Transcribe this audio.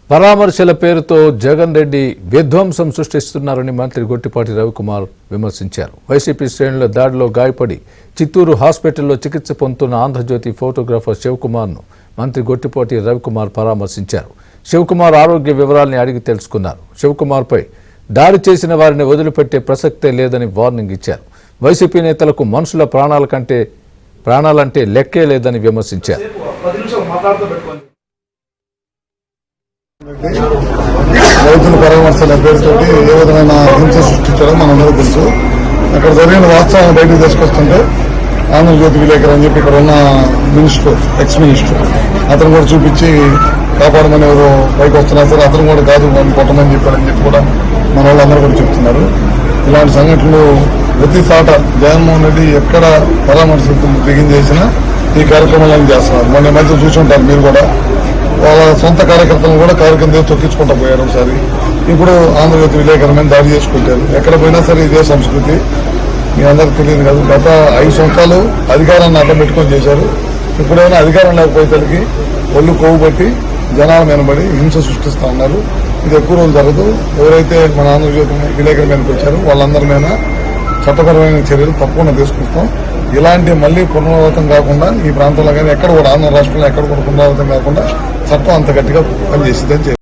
పరామర్శల పేరుతో జగన్ రెడ్డి విధ్వంసం సృష్టిస్తున్నారని మంత్రి గొట్టిపాటి రవికుమార్ విమర్శించారు. వైసీపీ శ్రేణుల దాడిలో గాయపడి చిత్తూరు హాస్పిటల్లో చికిత్స పొందుతున్న ఆంధ్రజ్యోతి ఫోటోగ్రాఫర్ శివకుమార్ను మంత్రి గొట్టిపాటి రవికుమార్ పరామర్శించారు. శివకుమార్ ఆరోగ్య వివరాల్ని అడిగి తెలుసుకున్నారు. శివకుమార్పై దాడి చేసిన వారిని వదిలిపెట్టే ప్రసక్తే లేదని వార్నింగ్ ఇచ్చారు. వైసీపీ నేతలకు మనుషుల ప్రాణాలంటే లెక్కే లేదని విమర్శించారు. రైతుల పరామర్శల పేరుతోటి ఏ విధమైన హింస సృష్టించారో మనందరూ తెలుసు. అక్కడ జరిగిన వాస్తవాన్ని బయటకు తీసుకొస్తుంటే ఆంధ్రజ్యోతి విలేకరు అని చెప్పి ఇక్కడ ఉన్న మినిస్టర్, ఎక్స్ మినిస్టర్ అతను కూడా చూపించి కాపాడమని ఎవరో పైకి వస్తున్నా సరే అతను కూడా కాదు మనం కొట్టమని చెప్పారని చెప్పి కూడా మన వాళ్ళందరూ కూడా చెప్తున్నారు. ఇలాంటి సంఘటనలు ప్రతి చాట జగన్మోహన్ రెడ్డి ఎక్కడ పరామర్శలు బిగిన్ చేసినా ఈ కార్యక్రమాలను చేస్తున్నారు. మొన్న మధ్య చూసుంటారు మీరు కూడా. వాళ్ళ సొంత కార్యకర్తలను కూడా కార్యక్రమం చేసి తొక్కించుకుంటూ పోయారు. ఒకసారి ఇప్పుడు ఆంధ్రజ్యోతి విలేకరులను దాడి చేసుకుంటారు. ఎక్కడ పోయినా సరే ఇదే సంస్కృతి. మీ అందరికి తెలియదు కాదు. గత 5 సంవత్సరాలు అధికారాన్ని అడ్డం పెట్టుకొని చేశారు. ఇప్పుడైనా అధికారం లేకపోయేసరికి ఒళ్ళు కొవ్వు పట్టి జనాల మీనబడి హింస సృష్టిస్తా ఉన్నారు. ఇది ఎక్కువ రోజులు జరగదు. ఎవరైతే మన ఆంధ్రజ్యోతి విలేకరుల మీదకి వచ్చారో వాళ్ళందరి మీద చట్టపరమైన చర్యలు తప్పకుండా తీసుకుంటాం. ఇలాంటి మళ్లీ పునరావృతం కాకుండా ఈ ప్రాంతంలో కానీ ఎక్కడ కూడా ఆంధ్ర రాష్ట్రంలో ఎక్కడ కూడా పునరావృతం కాకుండా చట్టం అంత గట్టిగా పనిచేసిందని